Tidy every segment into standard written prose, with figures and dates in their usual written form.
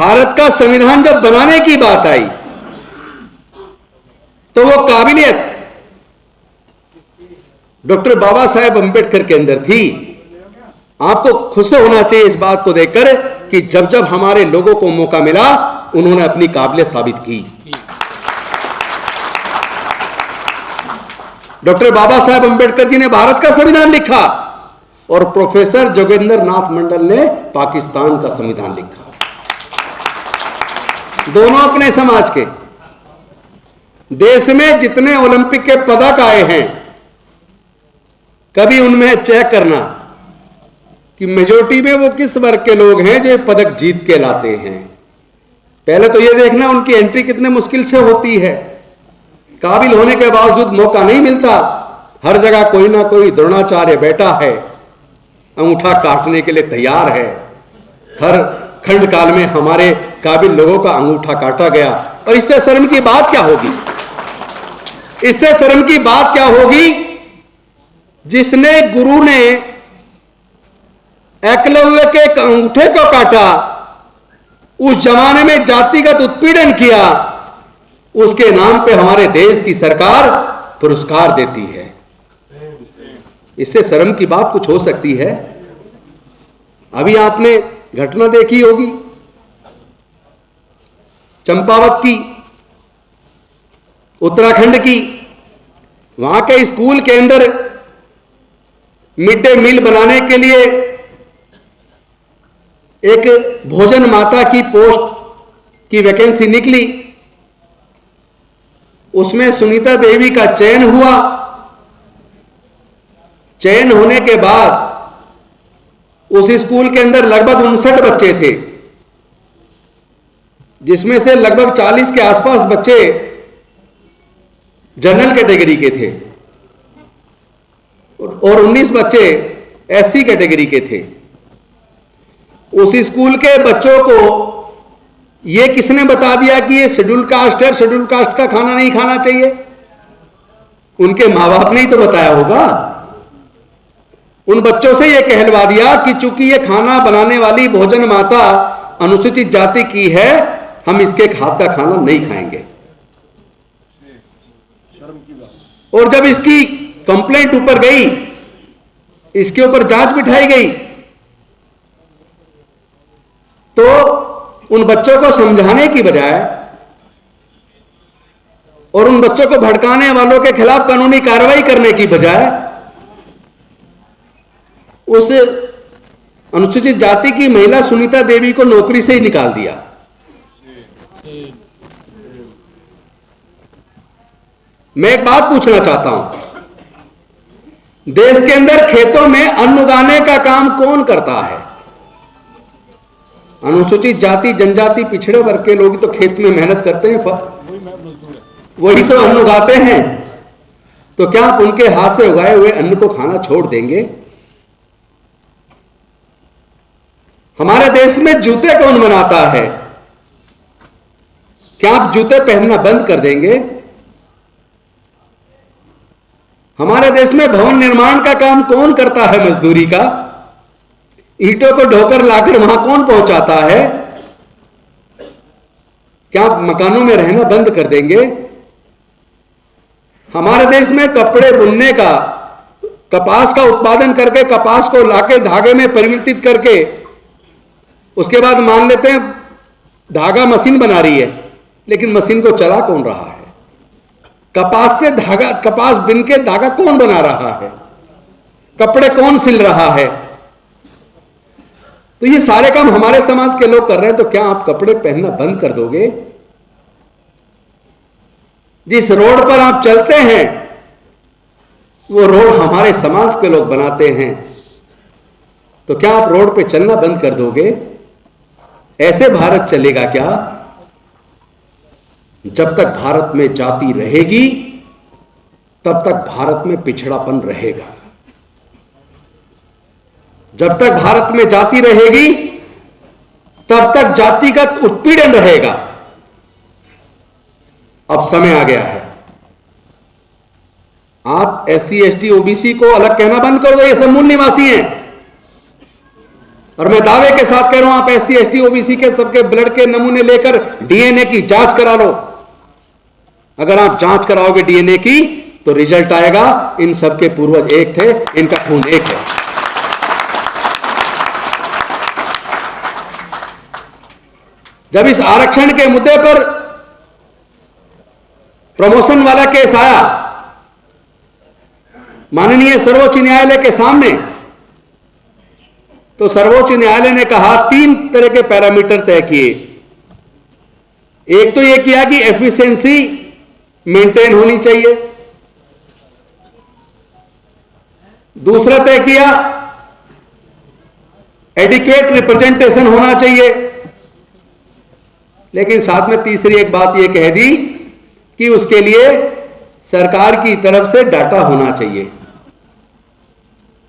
भारत का संविधान जब बनाने की बात आई तो वो काबिलियत डॉक्टर बाबा साहेब अंबेडकर के अंदर थी। आपको खुश होना चाहिए इस बात को देखकर कि जब जब हमारे लोगों को मौका मिला उन्होंने अपनी काबिलियत साबित की। डॉक्टर बाबा साहेब अंबेडकर जी ने भारत का संविधान लिखा और प्रोफेसर जोगेंद्र नाथ मंडल ने पाकिस्तान का संविधान लिखा। दोनों अपने समाज के। देश में जितने ओलंपिक के पदक आए हैं, कभी उनमें चेक करना कि मेजोरिटी में वो किस वर्ग के लोग हैं जो पदक जीत के लाते हैं। पहले तो ये देखना उनकी एंट्री कितने मुश्किल से होती है। काबिल होने के बावजूद मौका नहीं मिलता। हर जगह कोई ना कोई द्रोणाचार्य बैठा है, अंगूठा काटने के लिए तैयार है। हर खंड काल में हमारे काबिल लोगों का अंगूठा काटा गया। और इससे शर्म की बात क्या होगी? इससे शर्म की बात क्या होगी? जिसने गुरु ने एकलव्य के अंगूठे को काटा, उस जमाने में जातिगत उत्पीड़न किया, उसके नाम पे हमारे देश की सरकार पुरस्कार देती है। इससे शर्म की बात कुछ हो सकती है? अभी आपने घटना देखी होगी चंपावत की, उत्तराखंड की। वहां के स्कूल के अंदर मिड डे मील बनाने के लिए एक भोजन माता की पोस्ट की वैकेंसी निकली। उसमें सुनीता देवी का चयन हुआ। चयन होने के बाद उस स्कूल के अंदर लगभग 59 बच्चे थे, जिसमें से लगभग 40 के आसपास बच्चे जनरल कैटेगरी के थे और 19 बच्चे एससी कैटेगरी के थे। उस स्कूल के बच्चों को यह किसने बता दिया कि ये शेड्यूल कास्ट है, शेड्यूल कास्ट का खाना नहीं खाना चाहिए? उनके मां बाप ने ही तो बताया होगा। उन बच्चों से यह कहलवा दिया कि चूंकि ये खाना बनाने वाली भोजन माता अनुसूचित जाति की है, हम इसके हाथ का खाना नहीं खाएंगे। और जब इसकी कंप्लेंट ऊपर गई, इसके ऊपर जांच बिठाई गई, तो उन बच्चों को समझाने की बजाय और उन बच्चों को भड़काने वालों के खिलाफ कानूनी कार्रवाई करने की बजाय उस अनुसूचित जाति की महिला सुनीता देवी को नौकरी से ही निकाल दिया। मैं एक बात पूछना चाहता हूं, देश के अंदर खेतों में अन्न उगाने का काम कौन करता है? अनुसूचित जाति, जनजाति, पिछड़े वर्ग के लोग तो खेत में मेहनत करते हैं, वही तो अन्न उगाते हैं। तो क्या आप उनके हाथ से उगाए हुए अन्न को खाना छोड़ देंगे? हमारे देश में जूते कौन बनाता है? क्या आप जूते पहनना बंद कर देंगे? हमारे देश में भवन निर्माण का काम कौन करता है? मजदूरी का ईंटों को ढोकर लाकर वहां कौन पहुंचाता है? क्या आप मकानों में रहना बंद कर देंगे? हमारे देश में कपड़े बुनने का, कपास का उत्पादन करके कपास को लाके धागे में परिवर्तित करके उसके बाद मान लेते हैं धागा मशीन बना रही है, लेकिन मशीन को चला कौन रहा है? कपास से धागा, कपास बिन के धागा कौन बना रहा है? कपड़े कौन सिल रहा है? तो ये सारे काम हमारे समाज के लोग कर रहे हैं, तो क्या आप कपड़े पहनना बंद कर दोगे? जिस रोड पर आप चलते हैं वो रोड हमारे समाज के लोग बनाते हैं, तो क्या आप रोड पे चलना बंद कर दोगे? ऐसे भारत चलेगा क्या? जब तक भारत में जाति रहेगी तब तक भारत में पिछड़ापन रहेगा। जब तक भारत में जाति रहेगी तब तक जातिगत उत्पीड़न रहेगा। अब समय आ गया है, आप SC ST OBC को अलग कहना बंद कर दो, ये सब मूल निवासी हैं। और मैं दावे के साथ कह रहा हूं, आप SC ST OBC के सबके ब्लड के नमूने लेकर DNA की जांच करा लो। अगर आप जांच कराओगे DNA की तो रिजल्ट आएगा इन सबके पूर्वज एक थे, इनका खून एक है। जब इस आरक्षण के मुद्दे पर प्रमोशन वाला केस आया माननीय सर्वोच्च न्यायालय के सामने, तो सर्वोच्च न्यायालय ने कहा 3 तरह के पैरामीटर तय किए। एक तो यह किया कि एफिशिएंसी मेंटेन होनी चाहिए, दूसरा तय किया एडिक्वेट रिप्रेजेंटेशन होना चाहिए, लेकिन साथ में तीसरी एक बात यह कह दी कि उसके लिए सरकार की तरफ से डाटा होना चाहिए,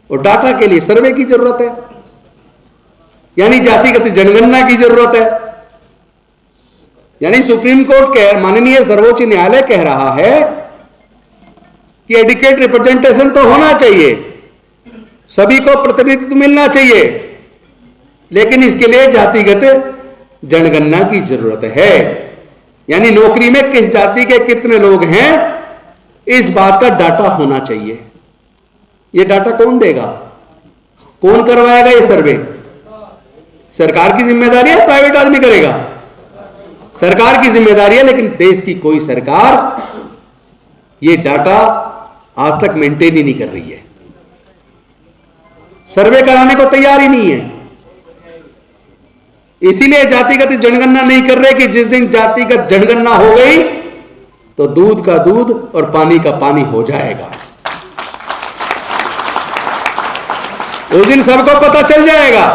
और डाटा के लिए सर्वे की जरूरत है, यानी जातिगत जनगणना की जरूरत है। यानी सुप्रीम कोर्ट के माननीय सर्वोच्च न्यायालय कह रहा है कि एडिक्वेट रिप्रेजेंटेशन तो होना चाहिए, सभी को प्रतिनिधित्व मिलना चाहिए, लेकिन इसके लिए जातिगत जनगणना की जरूरत है। यानी नौकरी में किस जाति के कितने लोग हैं, इस बात का डाटा होना चाहिए। यह डाटा कौन देगा, कौन करवाएगा यह सर्वे? सरकार की जिम्मेदारी है, प्राइवेट आदमी करेगा? सरकार की जिम्मेदारी है, लेकिन देश की कोई सरकार यह डाटा आज तक मेंटेन ही नहीं कर रही है, सर्वे कराने को तैयार ही नहीं है। इसीलिए जातिगत जनगणना नहीं कर रहे कि जिस दिन जातिगत जनगणना हो गई तो दूध का दूध और पानी का पानी हो जाएगा। उस दिन सबको पता चल जाएगा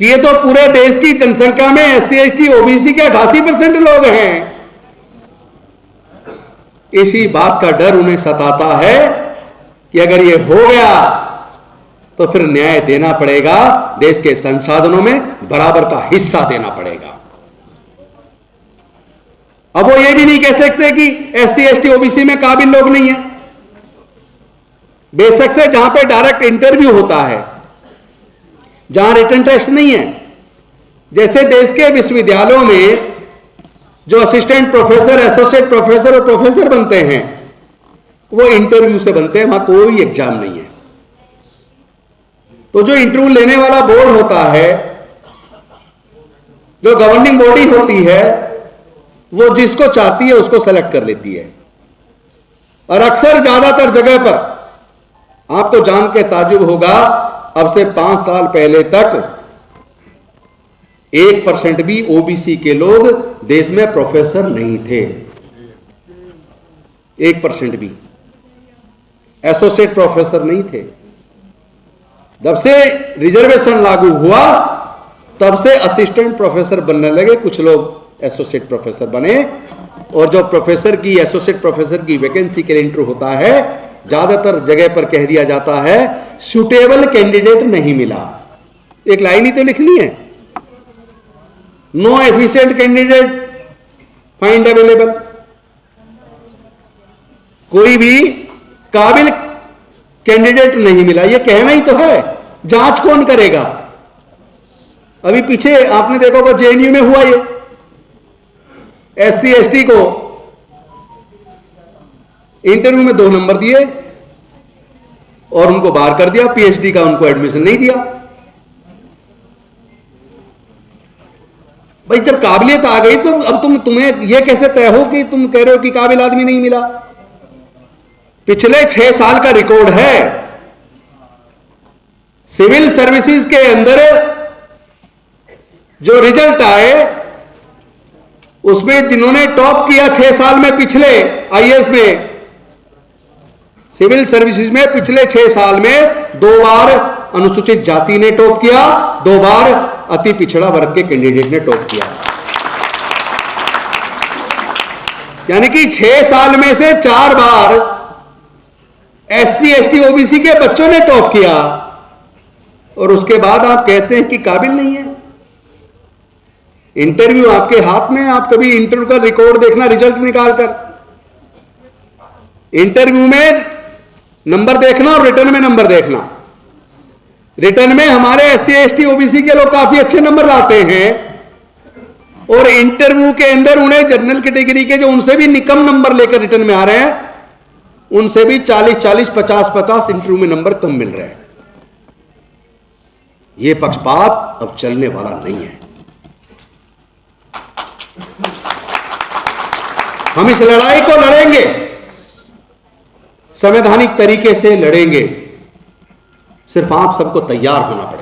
कि ये तो पूरे देश की जनसंख्या में SC ST OBC के 88% लोग हैं। इसी बात का डर उन्हें सताता है कि अगर ये हो गया तो फिर न्याय देना पड़ेगा, देश के संसाधनों में बराबर का हिस्सा देना पड़ेगा। अब वो ये भी नहीं कह सकते कि SC ST OBC में काबिल लोग नहीं है। बेशक से जहां पे डायरेक्ट इंटरव्यू होता है, जहां रिटन टेस्ट नहीं है, जैसे देश के विश्वविद्यालयों में जो असिस्टेंट प्रोफेसर, एसोसिएट प्रोफेसर और प्रोफेसर बनते हैं वो इंटरव्यू से बनते हैं, वहां कोई एग्जाम नहीं है। तो जो इंटरव्यू लेने वाला बोर्ड होता है, जो गवर्निंग बॉडी होती है, वो जिसको चाहती है उसको सेलेक्ट कर लेती है। और अक्सर ज्यादातर जगह पर आपको जान के ताजुब होगा, अब से 5 साल पहले तक 1% भी OBC के लोग देश में प्रोफेसर नहीं थे। 1% भी एसोसिएट प्रोफेसर नहीं थे। जब से रिजर्वेशन लागू हुआ तब से असिस्टेंट प्रोफेसर बनने लगे, कुछ लोग एसोसिएट प्रोफेसर बने, और जो प्रोफेसर की, एसोसिएट प्रोफेसर की वैकेंसी के लिए इंटरव्यू होता है, ज्यादातर जगह पर कह दिया जाता है सुटेबल कैंडिडेट नहीं मिला। एक लाइन ही तो लिखनी है, no efficient candidate find available. कोई भी काबिल कैंडिडेट नहीं मिला, यह कहना ही तो है। जांच कौन करेगा? अभी पीछे आपने देखा होगा JNU में हुआ, ये SC ST को इंटरव्यू में 2 नंबर दिए और उनको बाहर कर दिया, PhD का उनको एडमिशन नहीं दिया। भाई जब काबिलियत आ गई तो अब तुम्हें यह कैसे तय हो कि तुम कह रहे हो कि काबिल आदमी नहीं मिला? पिछले 6 साल का रिकॉर्ड है सिविल सर्विसेज के अंदर, जो रिजल्ट आए उसमें जिन्होंने टॉप किया 6 साल में, पिछले IAS में, सिविल सर्विसेज में पिछले 6 साल में 2 बार अनुसूचित जाति ने टॉप किया, 2 बार अति पिछड़ा वर्ग के कैंडिडेट ने टॉप किया। यानी कि 6 साल में से 4 बार SC ST OBC के बच्चों ने टॉप किया, और उसके बाद आप कहते हैं कि काबिल नहीं है। इंटरव्यू आपके हाथ में, आप कभी इंटरव्यू का रिकॉर्ड देखना, रिजल्ट निकालकर, इंटरव्यू में नंबर देखना और रिटर्न में नंबर देखना। रिटर्न में हमारे SC ST OBC के लोग काफी अच्छे नंबर लाते हैं, और इंटरव्यू के अंदर उन्हें जनरल कैटेगरी के जो उनसे भी निकम नंबर लेकर रिटर्न में आ रहे हैं, उनसे भी 40-40, 50-50 इंटरव्यू में नंबर कम मिल रहे हैं। यह पक्षपात अब चलने वाला नहीं है। हम इस लड़ाई को लड़ेंगे, संवैधानिक तरीके से लड़ेंगे, सिर्फ आप सबको तैयार होना पड़ेगा।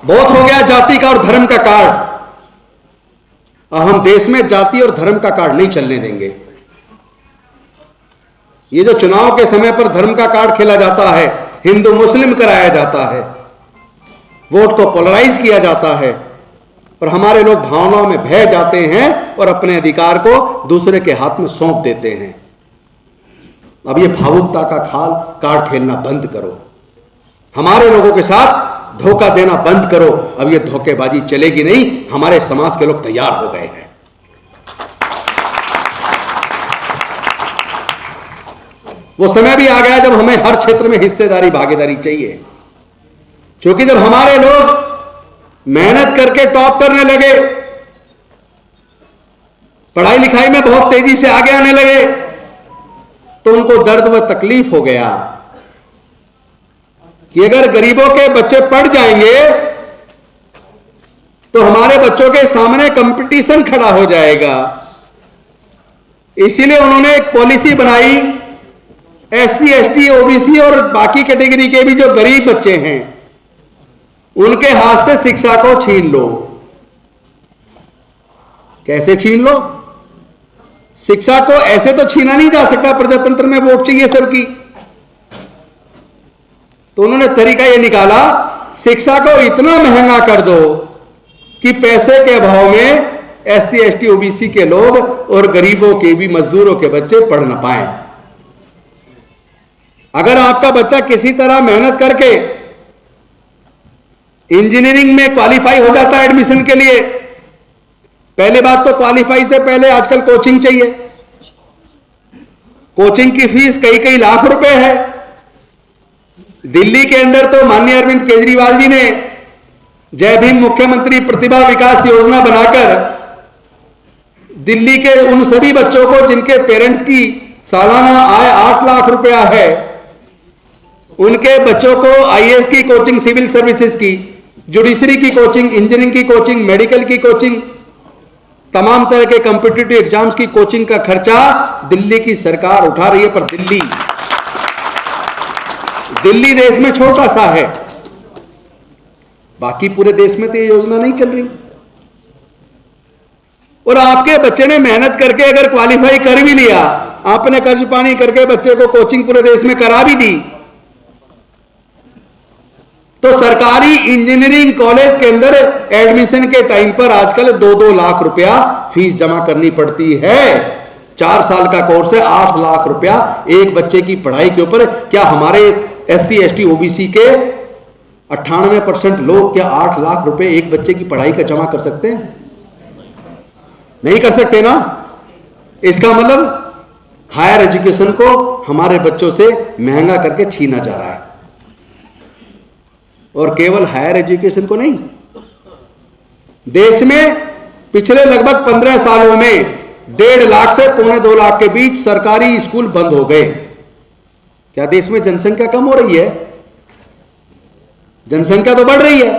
बहुत हो गया जाति का और धर्म का कार्ड। अब हम देश में जाति और धर्म का कार्ड नहीं चलने देंगे। ये जो चुनाव के समय पर धर्म का कार्ड खेला जाता है, हिंदू मुस्लिम कराया जाता है, वोट को पोलराइज किया जाता है, और हमारे लोग भावनाओं में बह जाते हैं और अपने अधिकार को दूसरे के हाथ में सौंप देते हैं। अब ये भावुकता का कार्ड खेलना बंद करो, हमारे लोगों के साथ धोखा देना बंद करो। अब ये धोखेबाजी चलेगी नहीं, हमारे समाज के लोग तैयार हो गए हैं। वो समय भी आ गया जब हमें हर क्षेत्र में हिस्सेदारी भागीदारी चाहिए, क्योंकि जब हमारे लोग मेहनत करके टॉप करने लगे, पढ़ाई लिखाई में बहुत तेजी से आगे आने लगे, तो उनको दर्द व तकलीफ हो गया कि अगर गरीबों के बच्चे पढ़ जाएंगे तो हमारे बच्चों के सामने कंपटीशन खड़ा हो जाएगा। इसीलिए उन्होंने एक पॉलिसी बनाई, SC ST OBC और बाकी कैटेगरी के भी जो गरीब बच्चे हैं उनके हाथ से शिक्षा को छीन लो। कैसे छीन लो? शिक्षा को ऐसे तो छीना नहीं जा सकता, प्रजातंत्र में वोट चाहिए सबकी। तो उन्होंने तरीका यह निकाला, शिक्षा को इतना महंगा कर दो कि पैसे के अभाव में SC ST OBC के लोग और गरीबों के भी, मजदूरों के बच्चे पढ़ ना पाए। अगर आपका बच्चा किसी तरह मेहनत करके इंजीनियरिंग में क्वालिफाई हो जाता है एडमिशन के लिए, पहली बात तो क्वालिफाई से पहले आजकल कोचिंग चाहिए। कोचिंग की फीस कई लाख रुपए है। दिल्ली के अंदर तो माननीय अरविंद केजरीवाल जी ने जय भीम मुख्यमंत्री प्रतिभा विकास योजना बनाकर दिल्ली के उन सभी बच्चों को जिनके पेरेंट्स की सालाना आय 8 लाख रुपया है, उनके बच्चों को IAS की कोचिंग, सिविल सर्विसेज की, जुडिशरी की कोचिंग, इंजीनियरिंग की कोचिंग, मेडिकल की कोचिंग, तमाम तरह के कॉम्पिटिटिव एग्जाम्स की कोचिंग का खर्चा दिल्ली की सरकार उठा रही है। पर दिल्ली देश में छोटा सा है, बाकी पूरे देश में तो ये योजना नहीं चल रही। और आपके बच्चे ने मेहनत करके अगर क्वालिफाई कर भी लिया, आपने कर्ज पानी करके बच्चे को कोचिंग पूरे देश में करा भी दी, तो सरकारी इंजीनियरिंग कॉलेज के अंदर एडमिशन के टाइम पर आजकल 2-2 लाख रुपया फीस जमा करनी पड़ती है। 4 साल का कोर्स है, 8 लाख रुपया एक बच्चे की पढ़ाई के ऊपर। क्या हमारे SC ST OBC के 98% लोग क्या 8 लाख रुपए एक बच्चे की पढ़ाई का जमा कर सकते हैं? नहीं कर सकते ना। इसका मतलब हायर एजुकेशन को हमारे बच्चों से महंगा करके छीना जा रहा है। और केवल हायर एजुकेशन को नहीं, देश में पिछले लगभग 15 सालों में 1.5 लाख से 2.25 लाख के बीच सरकारी स्कूल बंद हो गए। क्या देश में जनसंख्या कम हो रही है? जनसंख्या तो बढ़ रही है।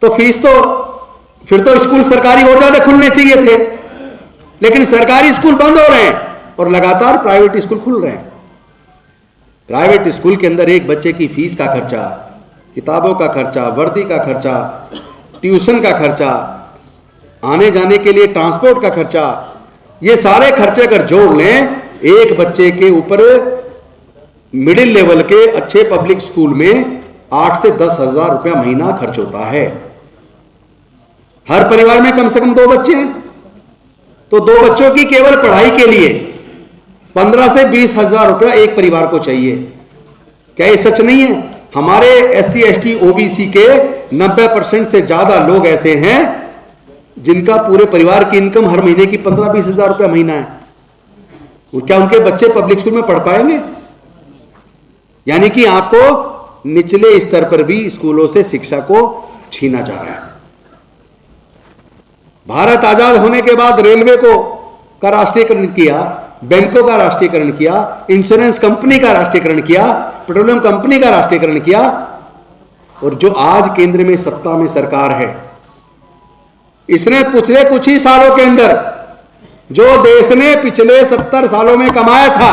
तो फीस तो फिर तो स्कूल सरकारी और ज्यादा खुलने चाहिए थे, लेकिन सरकारी स्कूल बंद हो रहे हैं और लगातार प्राइवेट स्कूल खुल रहे हैं। प्राइवेट स्कूल के अंदर एक बच्चे की फीस का खर्चा, किताबों का खर्चा, वर्दी का खर्चा, ट्यूशन का खर्चा, आने जाने के लिए ट्रांसपोर्ट का खर्चा, ये सारे खर्चे अगर जोड़ लें, एक बच्चे के ऊपर मिडिल लेवल के अच्छे पब्लिक स्कूल में 8 से 10 हजार रुपया महीना खर्च होता है। हर परिवार में कम से कम 2 बच्चे हैं, तो 2 बच्चों की केवल पढ़ाई के लिए 15 से 20 हजार रुपया एक परिवार को चाहिए। क्या ये सच नहीं है? हमारे SC ST OBC के 90% से ज्यादा लोग ऐसे हैं जिनका पूरे परिवार की इनकम हर महीने की 15-20 हजार रुपया महीना है। क्या उनके बच्चे पब्लिक स्कूल में पढ़ पाएंगे? यानी कि आपको निचले स्तर पर भी स्कूलों से शिक्षा को छीना जा रहा है। भारत आजाद होने के बाद रेलवे का राष्ट्रीयकरण किया, बैंकों का राष्ट्रीयकरण किया, इंश्योरेंस कंपनी का राष्ट्रीयकरण किया, पेट्रोलियम कंपनी का राष्ट्रीयकरण किया, और जो आज केंद्र में सत्ता में सरकार है, इसने पिछले कुछ ही सालों के अंदर जो देश ने पिछले 70 सालों में कमाया था,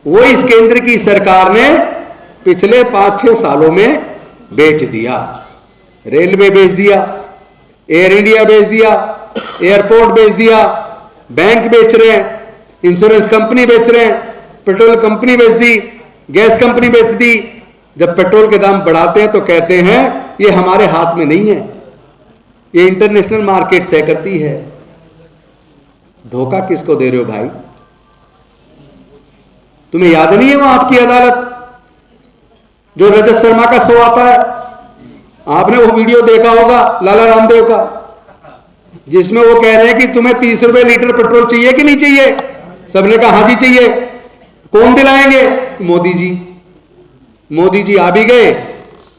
वो इस केंद्र की सरकार ने पिछले 5-6 सालों में बेच दिया। रेलवे बेच दिया, एयर इंडिया बेच दिया, एयरपोर्ट बेच दिया, बैंक बेच रहे हैं, इंश्योरेंस कंपनी बेच रहे हैं, पेट्रोल कंपनी बेच दी, गैस कंपनी बेच दी। जब पेट्रोल के दाम बढ़ाते हैं तो कहते हैं ये हमारे हाथ में नहीं है, ये इंटरनेशनल मार्केट तय करती है। धोखा किसको दे रहे हो भाई? तुम्हें याद नहीं है वो आपकी अदालत जो रजत शर्मा का शो आता है? आपने वो वीडियो देखा होगा लाला रामदेव का, जिसमें वो कह रहे हैं कि तुम्हें 30 रुपए लीटर पेट्रोल चाहिए कि नहीं चाहिए? सबने कहा हाँ जी चाहिए। कौन दिलाएंगे? मोदी जी। मोदी जी आ भी गए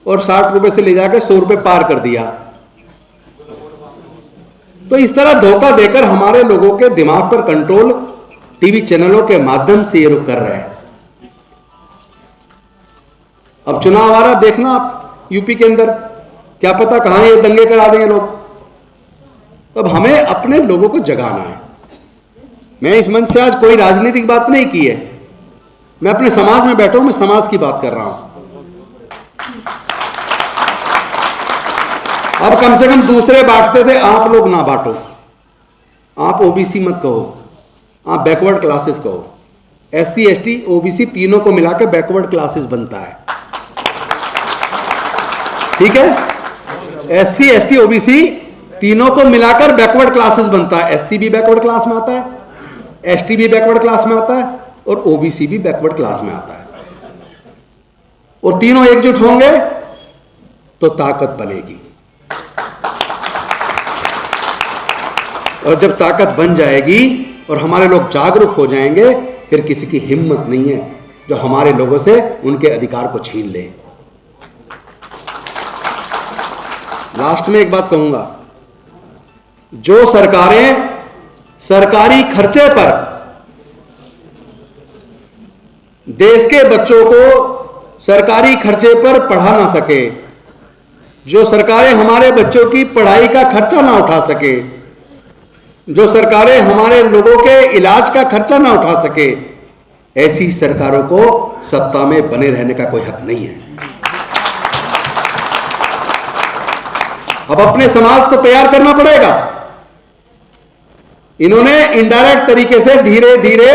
और 60 रुपए से ले जाकर 100 रुपए पार कर दिया। तो इस तरह धोखा देकर हमारे लोगों के दिमाग पर कंट्रोल टीवी चैनलों के माध्यम से ये लोग कर रहे हैं। अब चुनाव आ रहा, देखना आप यूपी के अंदर, क्या पता कहां ये दंगे करा देंगे लोग। अब हमें अपने लोगों को जगाना है। मैं इस मंच से आज कोई राजनीतिक बात नहीं की है, मैं अपने समाज में बैठा हूं, मैं समाज की बात कर रहा हूं। अब कम से कम दूसरे बांटते थे, आप लोग ना बांटो। आप ओबीसी मत कहो, आप बैकवर्ड क्लासेस कहो। एससी एसटी ओबीसी तीनों को मिलाकर बैकवर्ड क्लासेस बनता है, ठीक है? एससी एसटी ओबीसी तीनों को मिलाकर बैकवर्ड क्लासेस बनता है। एससी भी बैकवर्ड क्लास में आता है, एसटी भी बैकवर्ड क्लास में आता है, और ओबीसी भी बैकवर्ड क्लास में आता है। और तीनों एकजुट होंगे तो ताकत बनेगी, और जब ताकत बन जाएगी और हमारे लोग जागरूक हो जाएंगे, फिर किसी की हिम्मत नहीं है जो हमारे लोगों से उनके अधिकार को छीन ले। लास्ट में एक बात कहूंगा, जो सरकारें सरकारी खर्चे पर देश के बच्चों को सरकारी खर्चे पर पढ़ा ना सके, जो सरकारें हमारे बच्चों की पढ़ाई का खर्चा ना उठा सके, जो सरकारें हमारे लोगों के इलाज का खर्चा ना उठा सके, ऐसी सरकारों को सत्ता में बने रहने का कोई हक नहीं है। अब अपने समाज को तैयार करना पड़ेगा। इन्होंने इनडायरेक्ट तरीके से धीरे धीरे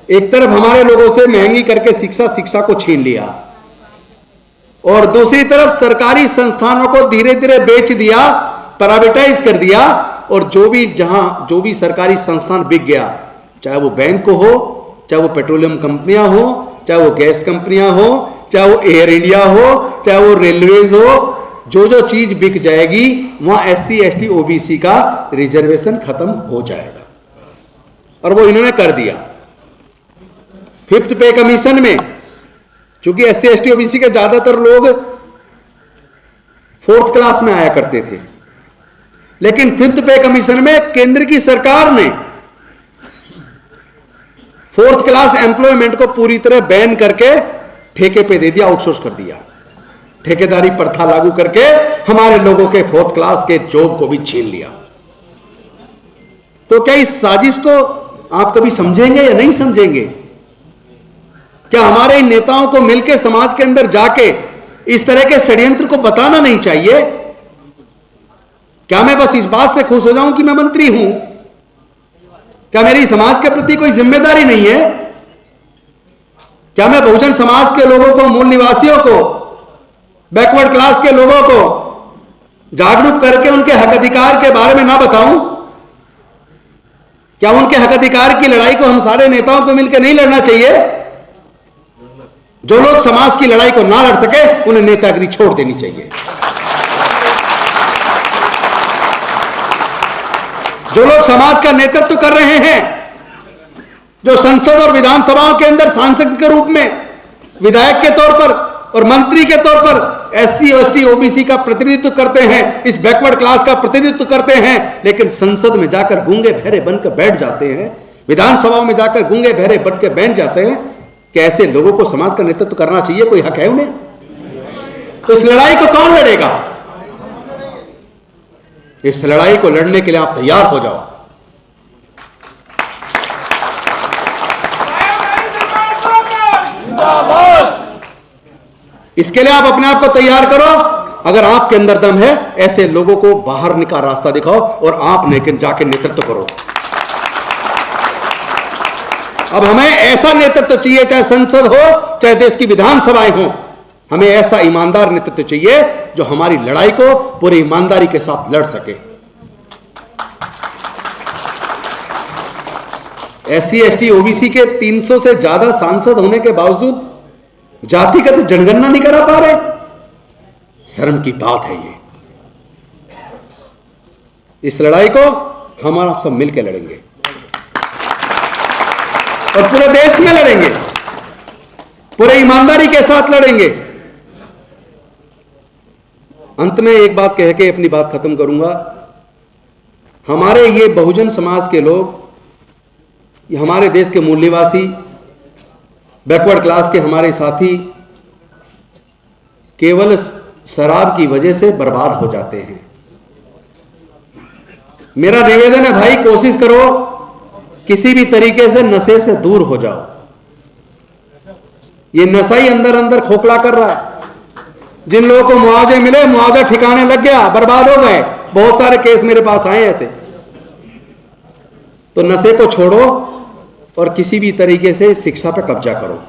एक तरफ हमारे लोगों से महंगी करके शिक्षा को छीन लिया, और दूसरी तरफ सरकारी संस्थानों को धीरे धीरे बेच दिया, प्राइवेटाइज कर दिया, और जो भी सरकारी संस्थान बिक गया, चाहे वो बैंक हो, चाहे वो पेट्रोलियम कंपनियां हो, चाहे वो गैस कंपनियां हो, चाहे वो एयर इंडिया हो, चाहे वो रेलवेज हो, जो चीज बिक जाएगी वहां एससी एसटी ओबीसी का रिजर्वेशन खत्म हो जाएगा। और वो इन्होंने कर दिया। 5th पे कमीशन में, चूंकि एससी एसटी ओबीसी के ज्यादातर लोग 4th क्लास में आया करते थे, लेकिन 5th पे कमीशन में केंद्र की सरकार ने 4th क्लास एम्प्लॉयमेंट को पूरी तरह बैन करके ठेके पे दे दिया, आउटसोर्स कर दिया। ठेकेदारी प्रथा लागू करके हमारे लोगों के 4th क्लास के जॉब को भी छीन लिया। तो क्या इस साजिश को आप कभी समझेंगे या नहीं समझेंगे? क्या हमारे इन नेताओं को मिलकर समाज के अंदर जाके इस तरह के षड्यंत्र को बताना नहीं चाहिए? क्या मैं बस इस बात से खुश हो जाऊं कि मैं मंत्री हूं? क्या मेरी समाज के प्रति कोई जिम्मेदारी नहीं है? क्या मैं बहुजन समाज के लोगों को, मूल निवासियों को, बैकवर्ड क्लास के लोगों को जागरूक करके उनके हक अधिकार के बारे में ना बताऊं? क्या उनके हक अधिकार की लड़ाई को हम सारे नेताओं को मिलकर नहीं लड़ना चाहिए? जो लोग समाज की लड़ाई को ना लड़ सके उन्हें नेतागिरी छोड़ देनी चाहिए। जो लोग समाज का नेतृत्व कर रहे हैं जो संसद और विधानसभाओं के अंदर सांसद के रूप में, विधायक के तौर पर और मंत्री के तौर पर एससी एसटी ओबीसी का प्रतिनिधित्व करते हैं, इस बैकवर्ड क्लास का प्रतिनिधित्व करते हैं, लेकिन संसद में जाकर गूंगे बहरे बनकर बैठ जाते हैं, विधानसभाओं में जाकर गूंगे बहरे बनकर बैठ जाते हैं। कि ऐसे लोगों को समाज का नेतृत्व करना चाहिए? कोई हक है उन्हें? तो इस लड़ाई को कौन लड़ेगा? इस लड़ाई को लड़ने के लिए आप तैयार हो जाओ। इसके लिए आप अपने आप को तैयार करो। अगर आपके अंदर दम है, ऐसे लोगों को बाहर निकाल रास्ता दिखाओ और आप जाके नेतृत्व करो। अब हमें ऐसा नेतृत्व चाहिए, चाहे संसद हो चाहे देश की विधानसभाएं हो, हमें ऐसा ईमानदार नेतृत्व चाहिए जो हमारी लड़ाई को पूरी ईमानदारी के साथ लड़ सके। एससी एसटी ओबीसी के 300 से ज्यादा सांसद होने के बावजूद जातिगत जनगणना नहीं करा पा रहे। शर्म की बात है ये। इस लड़ाई को हम आप सब मिलकर लड़ेंगे और पूरे देश में लड़ेंगे, पूरे ईमानदारी के साथ लड़ेंगे। अंत में एक बात कह के अपनी बात खत्म करूंगा। हमारे ये बहुजन समाज के लोग, ये हमारे देश के मूल निवासी, बैकवर्ड क्लास के हमारे साथी केवल शराब की वजह से बर्बाद हो जाते हैं। मेरा निवेदन है भाई, कोशिश करो किसी भी तरीके से नशे से दूर हो जाओ। ये नशा ही अंदर अंदर खोखला कर रहा है। जिन लोगों को मुआवजे मिले, मुआवजा ठिकाने लग गया, बर्बाद हो गए। बहुत सारे केस मेरे पास आए ऐसे। तो नशे को छोड़ो और किसी भी तरीके से शिक्षा पर कब्जा करो।